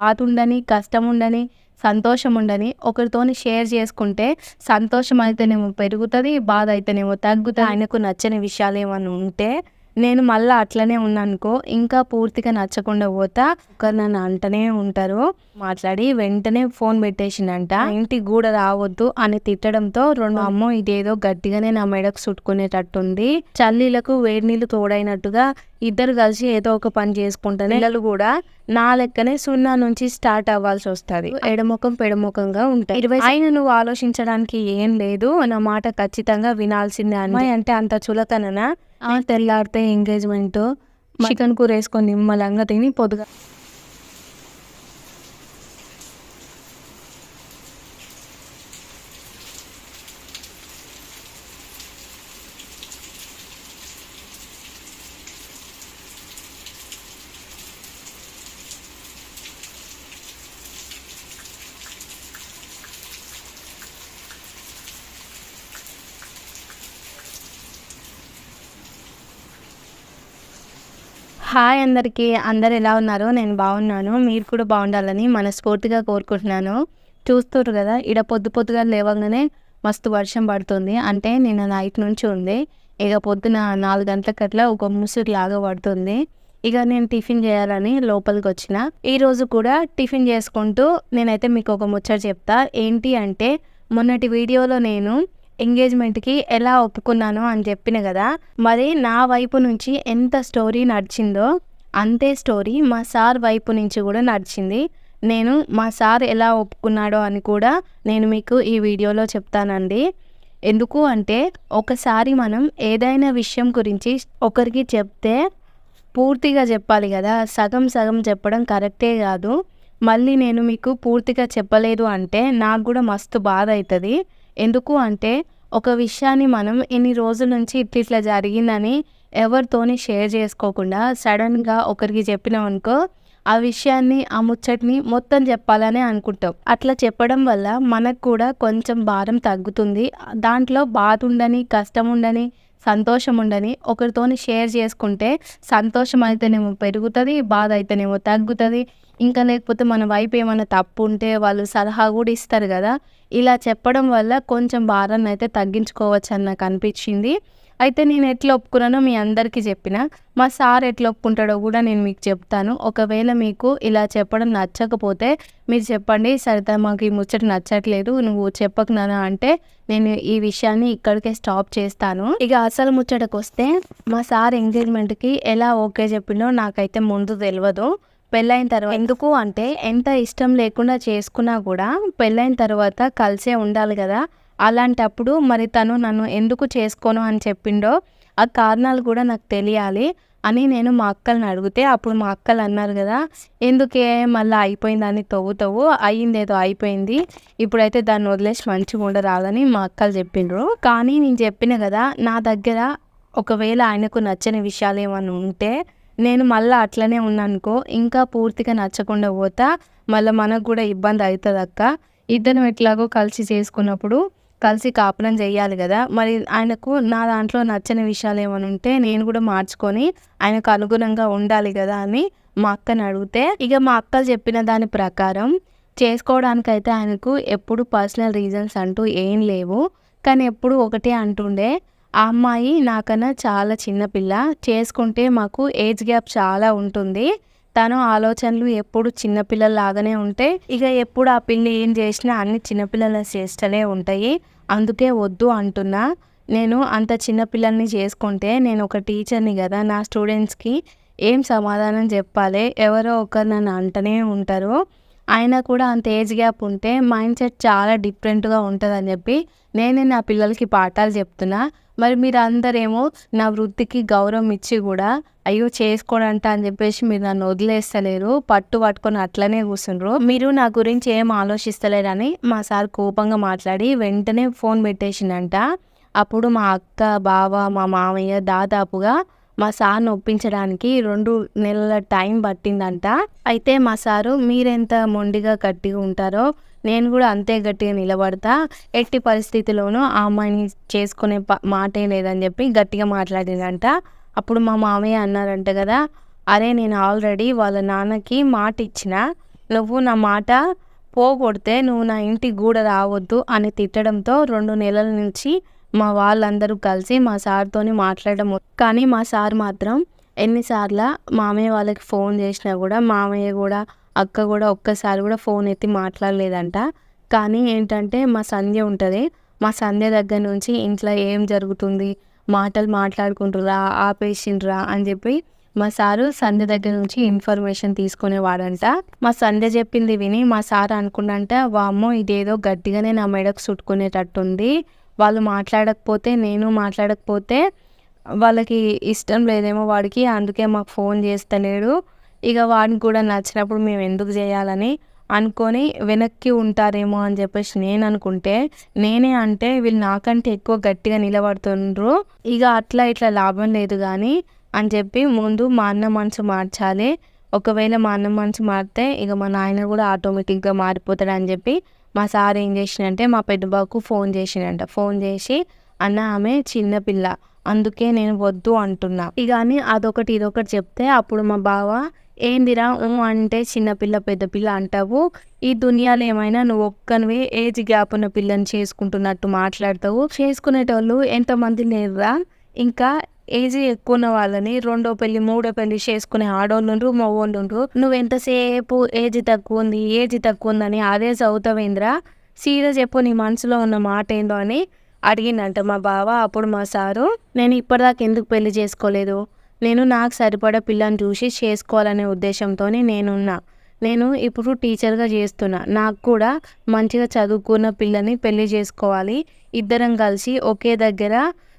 బాధ ఉండని, కష్టం ఉండని, సంతోషం ఉండని ఒకరితోని షేర్ చేసుకుంటే సంతోషం అయితేనేమో పెరుగుతుంది, బాధ అయితేనేమో తగ్గుతుంది. ఆయనకు నచ్చని విషయాలు ఏమైనా ఉంటే నేను మళ్ళీ అట్లనే ఉన్నానుకో ఇంకా పూర్తిగా నచ్చకుండా పోతా. ఒకరు నన్ను అంటనే ఉంటారు. మాట్లాడి వెంటనే ఫోన్ పెట్టేసిందంట. ఇంటికి కూడా రావద్దు అని తిట్టడంతో అమ్మో ఇదేదో గట్టిగానే నా మెడకు చుట్టుకునేటట్టుంది, చల్లీలకు వేడి నీళ్ళు తోడైనట్టుగా ఇద్దరు కలిసి ఏదో ఒక పని చేసుకుంటారు. పిల్లలు కూడా నా లెక్కనే 0 నుంచి స్టార్ట్ అవ్వాల్సి వస్తుంది. ఎడముఖం పెడముఖంగా ఉంటాయి. ఆయన నువ్వు ఆలోచించడానికి ఏం లేదు, నా మాట ఖచ్చితంగా వినాల్సిందే. అమ్మాయి అంటే అంత చులకననా? తెల్లారితే ఎంగేజ్మెంట్, చికెన్ కూర వేసుకొని నిమ్మలంగా తిని పొద్దుగా హాయ్ అందరికీ, అందరు ఎలా ఉన్నారు? నేను బాగున్నాను. మీరు కూడా బాగుండాలని మనస్ఫూర్తిగా కోరుకుంటున్నాను. చూస్తున్నారు కదా, పొద్దుగా లేవగానే మస్తు వర్షం పడుతుంది. అంటే నిన్న నైట్ నుంచి ఉంది. ఇక పొద్దున 4 గంటలకట్లా ఒక ముసురులాగా పడుతుంది. ఇక నేను టిఫిన్ చేయాలని లోపలికి వచ్చిన. ఈరోజు కూడా టిఫిన్ చేసుకుంటూ నేనైతే మీకు ఒక ముచ్చట చెప్తా. ఏంటి అంటే, మొన్నటి వీడియోలో నేను ఎంగేజ్మెంట్కి ఎలా ఒప్పుకున్నానో అని చెప్పిన కదా, మరి నా వైపు నుంచి ఎంత స్టోరీ నడిచిందో అంతే స్టోరీ మా సార్ వైపు నుంచి కూడా నడిచింది. నేను మా సార్ ఎలా ఒప్పుకున్నాడో అని కూడా నేను మీకు ఈ వీడియోలో చెప్తానండి. ఎందుకు అంటే, ఒకసారి మనం ఏదైనా విషయం గురించి ఒకరికి చెప్తే పూర్తిగా చెప్పాలి కదా, సగం సగం చెప్పడం కరెక్టే కాదు. మళ్ళీ నేను మీకు పూర్తిగా చెప్పలేదు అంటే నాకు కూడా మస్తు బాధ అవుతుంది. ఎందుకు అంటే, ఒక విషయాన్ని మనం ఇన్ని రోజుల నుంచి ఇట్లా జరిగిందని ఎవరితోని షేర్ చేసుకోకుండా సడన్గా ఒకరికి చెప్పినాం అనుకో, ఆ విషయాన్ని ఆ ముచ్చటిని మొత్తం చెప్పాలని అనుకుంటాం. అట్లా చెప్పడం వల్ల మనకు కూడా కొంచెం భారం తగ్గుతుంది. దాంట్లో బాధ ఉండని, కష్టం ఉండని, సంతోషం ఉండని ఒకరితోని షేర్ చేసుకుంటే సంతోషం అయితేనేమో పెరుగుతుంది, బాధ అయితేనేమో తగ్గుతుంది. ఇంకా లేకపోతే మన వైపు ఏమైనా తప్పు ఉంటే వాళ్ళు సలహా కూడా ఇస్తారు కదా. ఇలా చెప్పడం వల్ల కొంచెం భారాన్ని అయితే తగ్గించుకోవచ్చు అని నాకు అనిపించింది. అయితే నేను ఎట్లా ఒప్పుకున్నానో మీ అందరికీ చెప్పిన. మా సార్ ఎట్లా ఒప్పుకుంటాడో కూడా నేను మీకు చెప్తాను. ఒకవేళ మీకు ఇలా చెప్పడం నచ్చకపోతే మీరు చెప్పండి, సరితా మాకు ఈ ముచ్చట నచ్చట్లేదు, నువ్వు చెప్పకు నాన్న అంటే నేను ఈ విషయాన్ని ఇక్కడికే స్టాప్ చేస్తాను. ఇక అసలు ముచ్చటకు వస్తే, మా సార్ ఎంగేజ్మెంట్కి ఎలా ఓకే చెప్పిండో నాకైతే ముందు తెలియదు. పెళ్ళైన తర్వాత ఎందుకు అంటే, ఎంత ఇష్టం లేకుండా చేసుకున్నా కూడా పెళ్ళైన తర్వాత కలిసే ఉండాలి కదా. అలాంటప్పుడు మరి తను నన్ను ఎందుకు చేసుకోను అని చెప్పిండో ఆ కారణాలు కూడా నాకు తెలియాలి అని నేను మా అక్కల్ని అడిగితే, అప్పుడు మా అక్కలు అన్నారు కదా, ఎందుకే మళ్ళీ అయిపోయిందని తవ్వుతావు, అయ్యిందేదో అయిపోయింది, ఇప్పుడైతే దాన్ని వదిలేసి మంచిగా ఉండరాదని మా అక్కలు చెప్పిండ్రు. కానీ నేను చెప్పిన కదా, నా దగ్గర ఒకవేళ ఆయనకు నచ్చని విషయాలు ఏమైనా ఉంటే నేను మళ్ళీ అట్లనే ఉన్నానుకో ఇంకా పూర్తిగా నచ్చకుండా పోతా. మళ్ళీ మనకు కూడా ఇబ్బంది అవుతుంది అక్క. ఇద్దరం ఎట్లాగో కలిసి చేసుకున్నప్పుడు కలిసి కాపురం చేయాలి కదా. మరి ఆయనకు నా దాంట్లో నచ్చని విషయాలు ఏమైనా ఉంటే నేను కూడా మార్చుకొని ఆయనకు అనుగుణంగా ఉండాలి కదా అని మా అక్కని అడిగితే, ఇక మా అక్కలు చెప్పిన దాని ప్రకారం చేసుకోవడానికైతే ఆయనకు ఎప్పుడు పర్సనల్ రీజన్స్ అంటూ ఏం లేవు. కానీ ఎప్పుడు ఒకటే అంటుండే, ఆ అమ్మాయి నాకన్నా చాలా చిన్నపిల్ల, చేసుకుంటే మాకు ఏజ్ గ్యాప్ చాలా ఉంటుంది, తను ఆలోచనలు ఎప్పుడు చిన్నపిల్లలాగానే ఉంటాయి, ఇక ఎప్పుడు ఆ పిల్ల ఏం చేసినా అన్ని చిన్నపిల్లల చేష్టలే ఉంటాయి, అందుకే వద్దు అంటున్నా. నేను అంత చిన్నపిల్లల్ని చేసుకుంటే నేను ఒక టీచర్ని కదా, నా స్టూడెంట్స్కి ఏం సమాధానం చెప్పాలి, ఎవరో ఒకరు నన్ను అంటనే ఉంటారు, ఆయన కూడా అంత ఏజ్ గ్యాప్ ఉంటే మైండ్ సెట్ చాలా డిఫరెంట్గా ఉంటుందని చెప్పి నేనే నా పిల్లలకి పాఠాలు చెప్తున్నా. మరి మీరు అందరేమో నా వృత్తికి గౌరవం ఇచ్చి కూడా అయ్యో చేసుకోడంట అని చెప్పేసి మీరు నన్ను వదిలేస్తలేరు, పట్టుకొని అట్లనే కూర్చుండ్రు, మీరు నా గురించి ఏం ఆలోచిస్తలేరని మా సార్ కోపంగా మాట్లాడి వెంటనే ఫోన్ పెట్టేసిండంట. అప్పుడు మా అక్క, బావ, మా మామయ్య దాదాపుగా మా సార్ని ఒప్పించడానికి 2 నెలల టైం పట్టిందంట. అయితే మా సారు, మీరెంత మొండిగా గట్టిగా ఉంటారో నేను కూడా అంతే గట్టిగా నిలబడతా, ఎట్టి పరిస్థితిలోనూ ఆ అమ్మాయిని చేసుకునే మాటే లేదని చెప్పి గట్టిగా మాట్లాడిందంట. అప్పుడు మా మామయ్య అన్నారంట కదా, అరే నేను ఆల్రెడీ వాళ్ళ నాన్నకి మాట ఇచ్చిన, నువ్వు నా మాట పోగొడితే నువ్వు నా ఇంటికి కూడా రావద్దు అని తిట్టడంతో 2 నెలల నుంచి మా వాళ్ళందరూ కలిసి మా సార్‌తోని మాట్లాడడం. కానీ మా సార్ మాత్రం ఎన్నిసార్ల మామయ్య వాళ్ళకి ఫోన్ చేసినా కూడా మామయ్య కూడా, అక్క కూడా ఒక్కసారి కూడా ఫోన్ ఎత్తి మాట్లాడలేదంట. కానీ ఏంటంటే మా సంధ్య ఉంటది. మా సంధ్య దగ్గర నుంచి ఇంట్లో ఏం జరుగుతుంది, మాటలు మాట్లాడుకుంటుర్రా, ఆపేసిండ్రా అని చెప్పి మా సారు సంధ్య దగ్గర నుంచి ఇన్ఫర్మేషన్ తీసుకునేవాడంట. మా సంధ్య చెప్పింది విని మా సార్ అనుకున్నంట, వామ్మో ఇదేదో గట్టిగానే నా మెడకు చుట్టుకునేటట్టుంది. వాళ్ళు మాట్లాడకపోతే, నేను మాట్లాడకపోతే వాళ్ళకి ఇష్టం లేదేమో వాడికి, అందుకే మాకు ఫోన్ చేస్తలేడు. ఇక వాడికి కూడా నచ్చినప్పుడు మేము ఎందుకు చేయాలని అనుకొని వెనక్కి ఉంటారేమో అని చెప్పేసి నేను అనుకుంటే, నేనే అంటే వీళ్ళు నాకంటే ఎక్కువ గట్టిగా నిలబడుతుండ్రు. ఇక అట్లా ఇట్లా లాభం లేదు కానీ అని చెప్పి ముందు మా అన్న మనసు మార్చాలి. ఒకవేళ మా అన్న మనసు మారితే ఇక మా నాయన కూడా ఆటోమేటిక్గా మారిపోతాడు అని చెప్పి మా సార్ ఏం చేసిండంటే మా పెద్ద బాబుకు ఫోన్ చేసిండంట. ఫోన్ చేసి, అన్న ఆమె చిన్నపిల్ల, అందుకే నేను వద్దు అంటున్నా ఇక అని అదొకటి ఇదొకటి చెప్తే, అప్పుడు మా బావ ఏందిరా అంటే చిన్నపిల్ల పెద్ద పిల్ల అంటావు, ఈ దునియాలో ఏమైనా నువ్వు ఒక్కనివే ఏజ్ గ్యాప్ ఉన్న పిల్లని చేసుకుంటున్నట్టు మాట్లాడతావు, చేసుకునేటోళ్ళు ఎంతమంది లేరురా, ఇంకా ఏజ్ ఎక్కువ ఉన్న వాళ్ళని రెండో పెళ్లి మూడో పెళ్లి చేసుకునే ఆడోళ్ళు మగోళ్ళు, నువ్వు ఎంతసేపు ఏజ్ తక్కువ ఉందని అదే చదువుతావేంద్రా, సీరియస్ చెప్పు నీ మనసులో ఉన్న మాట ఏందో అని అడిగిందంట మా బావ. అప్పుడు మా సారు, నేను ఇప్పటిదాకా ఎందుకు పెళ్లి చేసుకోలేదు, నేను నాకు సరిపడా పిల్లని చూసి చేసుకోవాలనే ఉద్దేశంతోనే నేను ఇప్పుడు టీచర్గా చేస్తున్నా, నాకు కూడా మంచిగా చదువుకున్న పిల్లని పెళ్లి చేసుకోవాలి, ఇద్దరం కలిసి ఒకే దగ్గర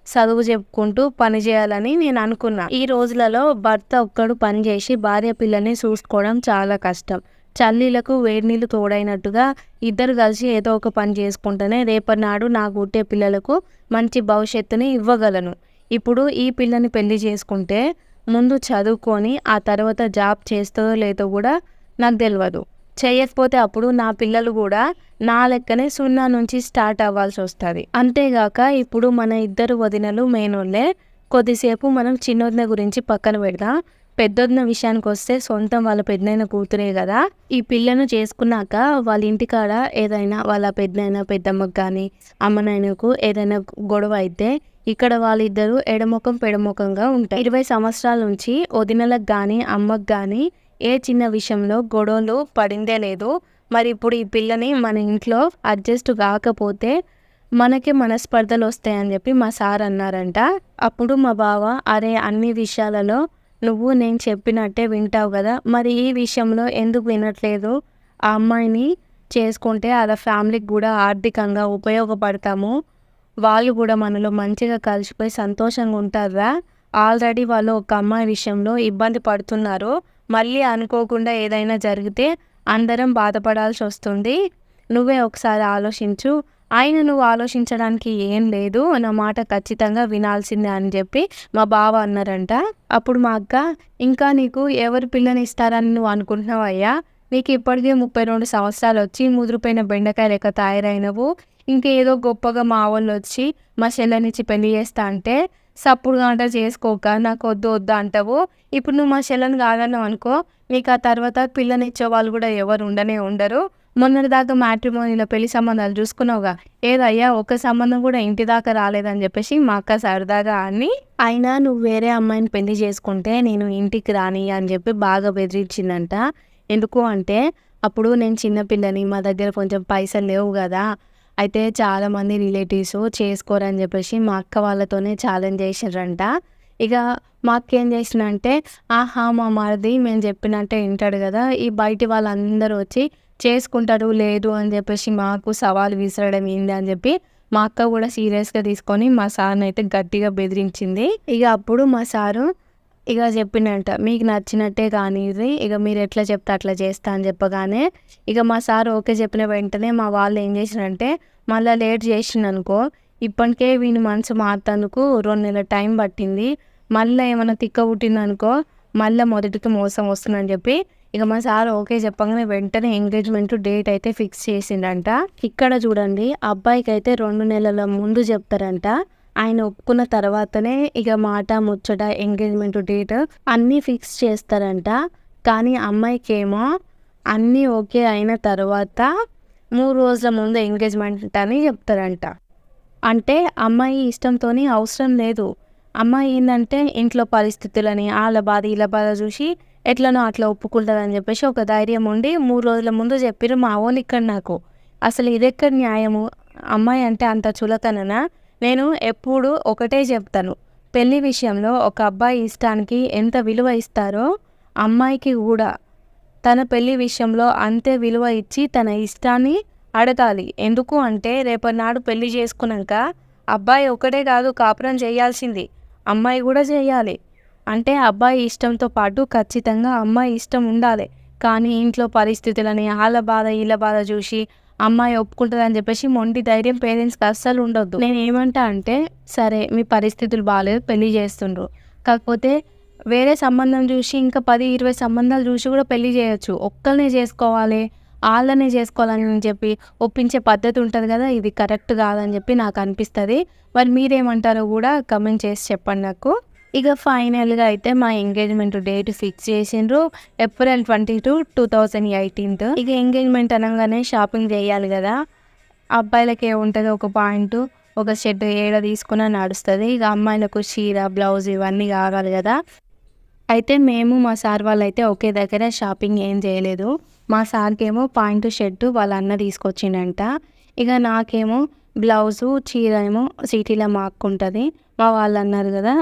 చదువు చెప్పుకుంటూ పని చేయాలని నేను అనుకున్నా. ఈ రోజులలో భర్త ఒక్కడు పని చేసి భార్య పిల్లని చూసుకోవడం చాలా కష్టం. చల్లీలకు వేడి నీళ్ళు తోడైనట్టుగా ఇద్దరు కలిసి ఏదో ఒక పని చేసుకుంటేనే రేపటి నాడు నాకు పుట్టే పిల్లలకు మంచి భవిష్యత్తుని ఇవ్వగలను. ఇప్పుడు ఈ పిల్లని పెళ్లి చేసుకుంటే ముందు చదువుకొని ఆ తర్వాత జాబ్ చేస్తుందో లేదో కూడా నాకు తెలియదు. చేయకపోతే అప్పుడు నా పిల్లలు కూడా నా లెక్కనే 0 నుంచి స్టార్ట్ అవ్వాల్సి వస్తుంది. అంతేగాక ఇప్పుడు మన ఇద్దరు వదినలు మేనోళ్ళే. కొద్దిసేపు మనం చిన్నొదిన గురించి పక్కన పెడదాం. పెద్దొదిన విషయానికి వస్తే సొంతం వాళ్ళ పెద్దనాయన కూతురే కదా. ఈ పిల్లను చేసుకున్నాక వాళ్ళ ఇంటికాడ ఏదైనా వాళ్ళ పెద్దనాయన పెద్దమ్మకు కానీ అమ్మనాయనకు ఏదైనా గొడవ అయితే ఇక్కడ వాళ్ళిద్దరూ ఎడముఖం పెడముఖంగా ఉంటారు. 20 సంవత్సరాల నుంచి వదినలకు కానీ అమ్మకు కానీ ఏ చిన్న విషయంలో గొడవలు పడిందే లేదు. మరి ఇప్పుడు ఈ పిల్లని మన ఇంట్లో అడ్జస్ట్ కాకపోతే మనకి మనస్పర్ధలు వస్తాయని చెప్పి మా సార్ అన్నారంట. అప్పుడు మా బావ, అరే అన్ని విషయాలలో నువ్వు నేను చెప్పినట్టే వింటావు కదా, మరి ఈ విషయంలో ఎందుకు వినట్లేదు, ఆ అమ్మాయిని చేసుకుంటే అలా ఫ్యామిలీకి కూడా ఆర్థికంగా ఉపయోగపడతాము, వాళ్ళు కూడా మనలో మంచిగా కలిసిపోయి సంతోషంగా ఉంటారా, ఆల్రెడీ వాళ్ళు ఒక అమ్మాయి విషయంలో ఇబ్బంది పడుతున్నారు, మళ్ళీ అనుకోకుండా ఏదైనా జరిగితే అందరం బాధపడాల్సి వస్తుంది, నువ్వే ఒకసారి ఆలోచించు, ఆయన నువ్వు ఆలోచించడానికి ఏం లేదు, నా మాట ఖచ్చితంగా వినాల్సిందే అని చెప్పి మా బావ అన్నారంట. అప్పుడు మా అక్క, ఇంకా నీకు ఎవరు పిల్లని ఇస్తారని నువ్వు అనుకుంటున్నావు అయ్యా, నీకు ఇప్పటికే 32 సంవత్సరాలు వచ్చి ముదిరిపోయిన బెండకాయ లెక్క తయారైనవు, ఇంకేదో గొప్పగా మా వాళ్ళు వచ్చి మా చెల్లెనిచ్చి పెళ్లి చేస్తా అంటే సప్పుడు గంట చేసుకోక నాకు వద్దు అంటావు. ఇప్పుడు నువ్వు మా చెల్లెని కాదన్నావు అనుకో, నీకు ఆ తర్వాత పిల్లనిచ్చే వాళ్ళు కూడా ఎవరు ఉండరు. మొన్నటిదాకా మ్యాట్రిమోనీలో పెళ్లి సంబంధాలు చూసుకున్నావుగా, ఏదయ్యా ఒక్క సంబంధం కూడా ఇంటి దాకా రాలేదని చెప్పేసి మా అక్క సరదాగా అని, అయినా నువ్వు వేరే అమ్మాయిని పెళ్లి చేసుకుంటే నేను ఇంటికి రాని అని చెప్పి బాగా బెదిరించిందంట. ఎందుకు అంటే అప్పుడు నేను చిన్నపిల్లని, మా దగ్గర కొంచెం పైసలు లేవు కదా, అయితే చాలామంది రిలేటివ్స్ చేసుకోరని చెప్పేసి మా అక్క వాళ్ళతోనే ఛాలెంజ్ చేసిర్రంట. ఇక మా అక్క ఏం చేసిందంటే, ఆహా మా మరిది మేము చెప్పినట్టే వింటాడు కదా, ఈ బయటి వాళ్ళందరూ వచ్చి చేసుకుంటారు లేదు అని చెప్పేసి మాకు సవాల్ విసరడం ఏంది అని చెప్పి మా అక్క కూడా సీరియస్గా తీసుకొని మా సార్ని అయితే గట్టిగా బెదిరించింది. ఇక అప్పుడు మా సారు ఇక చెప్పిండంట, మీకు నచ్చినట్టే కానీ ఇది, ఇక మీరు ఎట్లా చెప్తే అట్లా చేస్తా అని చెప్పగానే ఇక మా సార్ ఓకే చెప్పిన వెంటనే మా వాళ్ళు ఏం చేసినంటే, మళ్ళీ లేట్ చేసిందనుకో, ఇప్పటికే వీని మనసు మారుతందుకు 2 నెలల టైం పట్టింది, మళ్ళీ ఏమైనా తిక్క పుట్టిందనుకో మళ్ళీ మొదటికి మోసం వస్తుందని చెప్పి ఇక మా సార్ ఓకే చెప్పగానే వెంటనే ఎంగేజ్మెంట్ డేట్ అయితే ఫిక్స్ చేసిండంట. ఇక్కడ చూడండి, అబ్బాయికి అయితే 2 నెలల ముందు చెప్తారంట, ఆయన ఒప్పుకున్న తర్వాతనే ఇక మాట ముచ్చట ఎంగేజ్మెంట్ డేట్ అన్నీ ఫిక్స్ చేస్తారంట. కానీ అమ్మాయికి ఏమో అన్నీ ఓకే అయిన తర్వాత 3 రోజుల ముందు ఎంగేజ్‌మెంట్ అని చెప్తారంట. అంటే అమ్మాయి ఇష్టంతోని అవసరం లేదు. అమ్మాయి ఏందంటే ఇంట్లో పరిస్థితులని, ఆళ్ళ బాధ, ఈళ్ళ బాధ చూసి ఎట్లనో అట్లా ఒప్పుకుంటదని చెప్పేసి ఒక ధైర్యం ఉండి 3 రోజుల ముందు చెప్పిర్రు మా వోళ్ళిక్కడ నాకు. అసలు ఇదెక్కడ న్యాయము? అమ్మాయి అంటే అంత చులకననా? నేను ఎప్పుడు ఒకటే చెప్తాను. పెళ్లి విషయంలో ఒక అబ్బాయి ఇష్టానికి ఎంత విలువ ఇస్తారో అమ్మాయికి గూడా తన పెళ్లి విషయంలో అంతే విలువ ఇచ్చి తన ఇష్టాన్ని అడగాలి. ఎందుకు అంటే రేపటినాడు పెళ్లి చేసుకున్నాక అబ్బాయి ఒక్కడే కాదు కాపురం చేయాల్సింది. అమ్మాయి కూడా చేయాలి. అంటే అబ్బాయి ఇష్టంతో పాటు ఖచ్చితంగా అమ్మాయి ఇష్టం ఉండాలి. కానీ ఇంట్లో పరిస్థితులని ఆళ్ళ బాధ, ఈళ్ళ బాధ చూసి అమ్మాయి ఒప్పుకుంటదని చెప్పేసి మొండి ధైర్యం పేరెంట్స్‌కి అస్సలు ఉండొద్దు. నేనేమంటా అంటే సరే మీ పరిస్థితులు బాలేదు పెళ్లి చేస్తుండ్రు. కాకపోతే వేరే సంబంధం చూసి ఇంకా 10, 20 సంబంధాలు చూసి కూడా పెళ్లి చేయొచ్చు. ఒక్కళ్ళనే చేసుకోవాలి, ఆళ్ళనే చేసుకోవాలని చెప్పి ఒప్పించే పద్ధతి ఉంటది కదా! ఇది కరెక్ట్ కాదని చెప్పి నాకనిపిస్తది. మరి మీరేమంటారో కూడా కామెంట్ చేసి చెప్పండి నాకు. ఇక ఫైనల్‌గా అయితే మా ఎంగేజ్‌మెంట్ డేట్ ఫిక్స్ చేసిండ్రు. ఏప్రిల్ 22, 2018. ఇక ఎంగేజ్‌మెంట్ అనంగానే షాపింగ్ చేయాలి కదా! అబ్బాయిలకి ఏముంటది ఒక పాయింటు, ఒక షర్ట్ ఏడ తీసుకున్నా నడుస్తది. ఇక అమ్మాయిలకు చీర, బ్లౌజ్ ఇవన్నీ కావాలి కదా! అయితే మేము మా సార్ వాళ్ళైతే ఒకే దగ్గర షాపింగ్ ఏం చేయలేదు. మా సార్‌కేమో పాయింటు, షర్టు వాళ్ళ అన్న తీసుకొచ్చిండంట. ఇక నాకేమో బ్లౌజు, చీర ఏమో సిటీలో మా అక్క ఉంటది. మా వాళ్ళు అన్నారు కదా!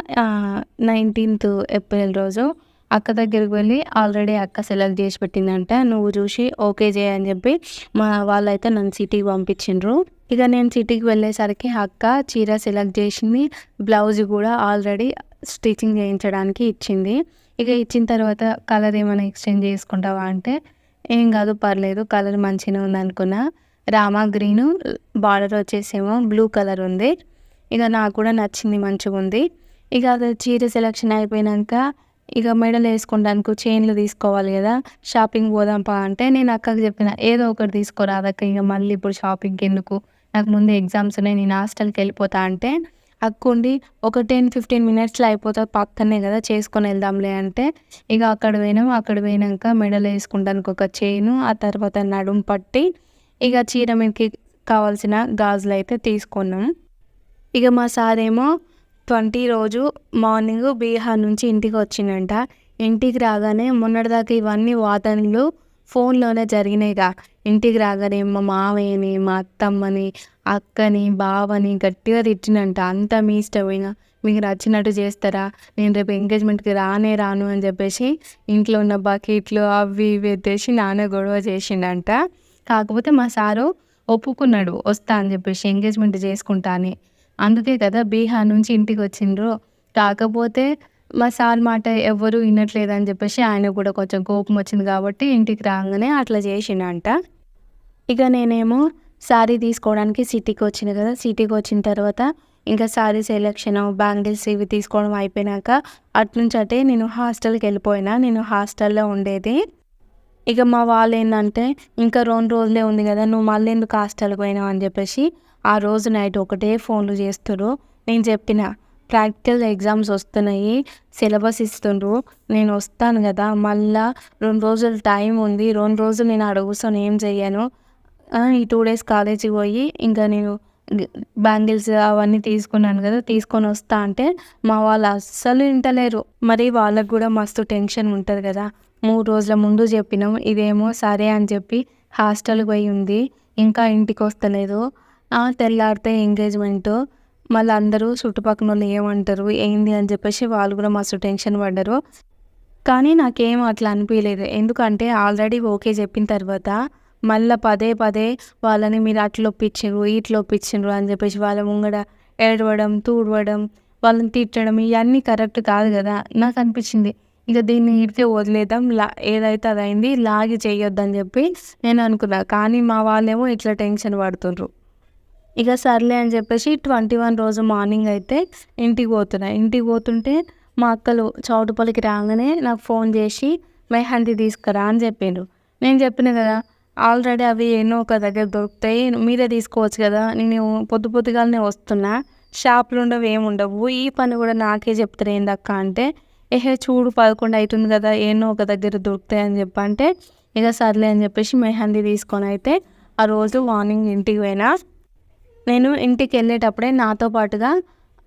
19th ఏప్రిల్ రోజు అక్క దగ్గరికి వెళ్ళి ఆల్రెడీ అక్క సెలెక్ట్ చేసి పెట్టిందంట. నువ్వు చూసి ఓకే చేయి అని చెప్పి మా వాళ్ళైతే నన్ను సిటీకి పంపించిండ్రు. ఇక నేను సిటీకి వెళ్ళేసరికి అక్క చీర సెలెక్ట్ చేసింది. బ్లౌజ్ కూడా ఆల్రెడీ స్టిచ్చింగ్ చేయించడానికి ఇచ్చింది. ఇక ఇచ్చిన తర్వాత కలర్ ఏమైనా ఎక్స్చేంజ్ చేసుకుంటావా అంటే ఏం కాదు పర్లేదు కలర్ మంచిగానే ఉందనుకున్నా. రామా గ్రీను బార్డర్ వచ్చేసేమో బ్లూ కలర్ ఉంది. ఇక నాకు కూడా నచ్చింది మంచిగుంది. ఇక అది చీర సెలెక్షన్ అయిపోయినాక ఇక మెడలో వేసుకోవడానికి చైన్లు తీసుకోవాలి కదా! షాపింగ్ పోదాం పా అంటే నేను అక్కకి చెప్పిన ఏదో ఒకటి తీసుకోరాదక్క ఇక మళ్ళీ ఇప్పుడు షాపింగ్‌కి ఎందుకు? నాకు ముందు ఎగ్జామ్స్ ఉన్నాయి నేను హాస్టల్‌కి వెళ్ళిపోతా అంటే అక్కుండి ఒక 10, 15 మినిట్స్‌లో అయిపోతది పక్కనే కదా! చేసుకొని వెళ్దాంలే అంటే ఇక అక్కడ పోయినాం. అక్కడ పోయినాక మెడలో వేసుకోవడానికి ఒక చైను, ఆ తర్వాత నడుము పట్టి, ఇక చీర మీదకి కావాల్సిన గాజులైతే తీసుకున్నాం. ఇక మా సారేమో 20 రోజు మార్నింగ్ బీహార్ నుంచి ఇంటికి వచ్చిండంట. ఇంటికి రాగానే మొన్నటిదాకా ఇవన్నీ వాదనలు ఫోన్‌లోనే జరిగినాయిగా. ఇంటికి రాగానే మా మామయ్యని, మా అత్తమ్మని, అక్కని, బావని గట్టిగా తిట్టిండంట. అంతా మీ ఇష్టం ఇగ. మీకు నచ్చినట్టు చేస్తారా? నేను రేపు ఎంగేజ్‌మెంట్‌కి రానే రాను అని చెప్పేసి ఇంట్లో ఉన్న బకెట్లు అవి ఇవి ఎత్తేసి నాన్న గొడవ చేసిండంట. కాకపోతే మా సారు ఒప్పుకున్నాడు వస్తా అని చెప్పేసి ఎంగేజ్‌మెంట్ చేసుకుంటా అని. అందుకే కదా బీహార్ నుంచి ఇంటికి వచ్చిండ్రు. కాకపోతే మా సార్ మాట ఎవ్వరు వినట్లేదని చెప్పేసి ఆయనకు కూడా కొంచెం కోపం వచ్చింది కాబట్టి ఇంటికి రాంగానే అట్లా చేసిండంట. ఇక నేనేమో శారీ తీసుకోవడానికి సిటీకి వచ్చిన కదా! సిటీకి వచ్చిన తర్వాత ఇంకా శారీ సెలక్షను, బ్యాంగిల్స్ ఇవి తీసుకోవడం అయిపోయినాక అటునుంచి అటే నేను హాస్టల్‌కి వెళ్ళిపోయినా. నేను హాస్టల్‌లో ఉండేది. ఇక మా వాళ్ళేందంటే, "ఇంకా 2 రోజులే ఉంది గదా! నువ్వు మళ్ళీ ఎందుకు హాస్టల్‌కి పోయినావు" అని జెప్పేసి, ఆ రోజు నైట్ ఒకటే ఫోన్లు చేస్తుర్రు. నేను చెప్పిన, "ప్రాక్టికల్ ఎగ్జామ్స్ వస్తున్నాయి. సిలబస్ ఇస్తుండ్రు. నేను వస్తాను గదా! మళ్ళా 2 రోజులు టైం ఉంది. 2 రోజులు నేను ఆడ కూర్చొని ఏం చెయ్యను. ఈ 2 డేస్ కాలేజీకి పోయి ఇంకా నేను గ్ బ్యాంగిల్స్ అవన్నీ తీసుకున్నాను గదా! తీసుకొనొస్తా" అంటే, మా వాళ్ళు అస్సలు ఇంటలేరు. మరి వాళ్ళకి గూడా మస్తు టెన్షన్ ఉంటది గదా! 3 రోజుల ముందు చెప్పినాం. ఇదేమో సరే అని చెప్పి హాస్టల్‌కి పోయి ఉంది. ఇంకా ఇంటికొస్తలేదు. తెల్లారితే ఎంగేజ్‌మెంటు. మళ్ళీ అందరూ చుట్టుపక్కనోళ్ళు ఏమంటారు, ఏంది అని చెప్పేసి వాళ్ళు కూడా మస్తు టెన్షన్ పడ్డారు. కానీ నాకేం అట్లా అనిపియలేదు. ఎందుకంటే ఆల్రెడీ ఓకే చెప్పిన తర్వాత మళ్ళా పదే పదే వాళ్ళని మీరు అట్లొప్పించిర్రు, ఇట్లొప్పించిర్రు అని చెప్పేసి వాళ్ళ ముంగట ఏడవడం, తూడవడం, వాళ్ళని తిట్టడం ఇయన్నీ కరెక్ట్ కాదు గదా! నాకనిపించింది. ఇక దీన్ని ఈడికే వదిలేద్దాం. ఏదైతే అదయింది. లాగి చేయొద్దని చెప్పి నేను అనుకున్నా. కానీ మా వాళ్ళేమో ఇట్లా టెన్షన్ పడుతుండ్రు. ఇక సర్లే అని చెప్పేసి 21 రోజు మార్నింగ్ అయితే ఇంటికి పోతున్నా. ఇంటికి పోతుంటే మా అక్కలు చౌటుపల్లికి రాగానే నాకు ఫోన్ చేసి మెహందీ తీసుకురా అని చెప్పిండ్రు. నేను చెప్పిన కదా! ఆల్రెడీ అవి ఎన్నో ఒక దగ్గర దొరుకుతాయి. మీరే తీసుకోవచ్చు కదా! నేను పొద్దుగాలనే వస్తున్నా. షాపులు ఉండవు ఏముండవు. ఈ పని కూడా నాకే చెప్తారు ఏందక్క అంటే, చూడు 11 అయితుంది కదా! ఎన్నో ఒక దగ్గర దొరుకుతాయి అని చెప్పంటే, ఇక సర్లే అని చెప్పేసి మెహందీ తీసుకొని అయితే ఆ రోజు మార్నింగ్ ఇంటికి పోయినా. నేను ఇంటికి వెళ్ళేటప్పుడే నాతో పాటుగా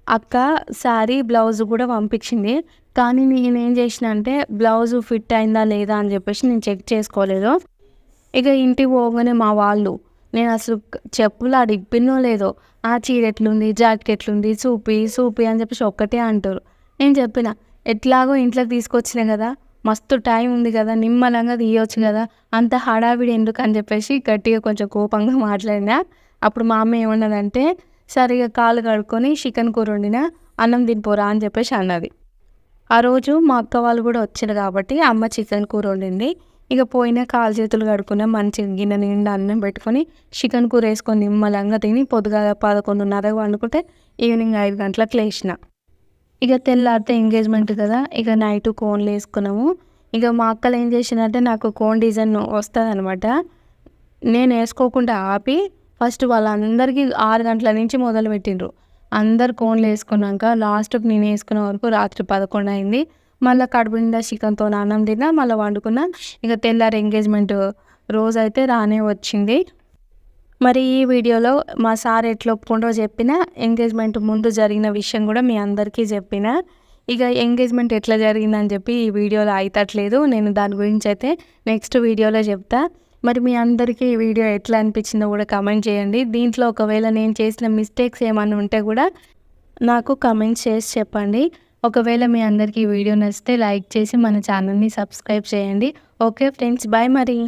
అక్క శారీ, బ్లౌజ్ కూడా పంపించింది. కానీ నేనేం చేసిన అంటే బ్లౌజు ఫిట్ అయిందా లేదా అని చెప్పేసి నేను చెక్ చేసుకోలేదు. ఇక ఇంటికి పోగానే మా వాళ్ళు నేను అసలు చెప్పులు ఆడ ఇప్పినో లేదో, ఆ చీర ఎట్లుంది, జాకెట్ ఎట్లుంది, చూపి చూపి అని చెప్పేసి ఒక్కటే అంటారు. నేను చెప్పిన ఎట్లాగో ఇంట్లోకి తీసుకొచ్చిన కదా, మస్తు టైం ఉంది కదా, నిమ్మలంగా తీయొచ్చు కదా, అంత హడావిడి ఎందుకు అని చెప్పేసి గట్టిగా కొంచెం కోపంగా మాట్లాడినా. అప్పుడు మా అమ్మ ఏమన్నదంటే, సరిగా కాళ్ళు కడుక్కొని చికెన్ కూర వండిన, అన్నం తినిపోరా అని చెప్పేసి అన్నది. ఆ రోజు మా అక్క వాళ్ళు కూడా వచ్చారు కాబట్టి అమ్మ చికెన్ కూర వండింది. ఇక పోయినా కాళ్ళు చేతులు కడుక్కున్నా, మంచిగా గిన్నె నిండా అన్నం పెట్టుకొని చికెన్ కూర వేసుకొని నిమ్మలంగా తిని పొద్దుగాల 11:30కి వండుకుంటే ఈవినింగ్ 5 గంటలకు లేచిన. ఇక తెల్లారితే ఎంగేజ్మెంట్ కదా, ఇక నైట్ కోన్లు వేసుకున్నాము. ఇక మా అక్కలు ఏం చేసిందంటే నాకు కోన్ డిజైన్ వస్తుందనమాట. నేను వేసుకోకుండా ఆపి ఫస్ట్ వాళ్ళందరికీ 6 గంటల నుంచి మొదలుపెట్టిండ్రు. అందరు కోన్లు వేసుకున్నాక లాస్ట్కి నేను వేసుకునే వరకు రాత్రి 11 అయింది. మళ్ళీ కడుపు నిండా చికెన్తో అన్నం తిన్నా, మళ్ళీ వండుకున్నా. ఇక తెల్లారి ఎంగేజ్మెంట్ రోజైతే రానే వచ్చింది. మరి ఈ వీడియోలో మా సార్ ఎట్లా ఒప్పుకుంటో చెప్పిన, ఎంగేజ్మెంట్ ముందు జరిగిన విషయం కూడా మీ అందరికీ చెప్పిన. ఇక ఎంగేజ్మెంట్ ఎట్లా జరిగిందని చెప్పి ఈ వీడియోలో అయితట్లేదు. నేను దాని గురించి అయితే నెక్స్ట్ వీడియోలో చెప్తా. మరి మీ అందరికీ ఈ వీడియో ఎట్లా అనిపించిందో కూడా కమెంట్ చేయండి. దీంట్లో ఒకవేళ నేను చేసిన మిస్టేక్స్ ఏమైనా ఉంటే కూడా నాకు కమెంట్ చేసి చెప్పండి. ఒకవేళ మీ అందరికీ ఈ వీడియో నచ్చితే లైక్ చేసి మన ఛానల్ని సబ్స్క్రైబ్ చేయండి. ఓకే ఫ్రెండ్స్, బాయ్ మరి.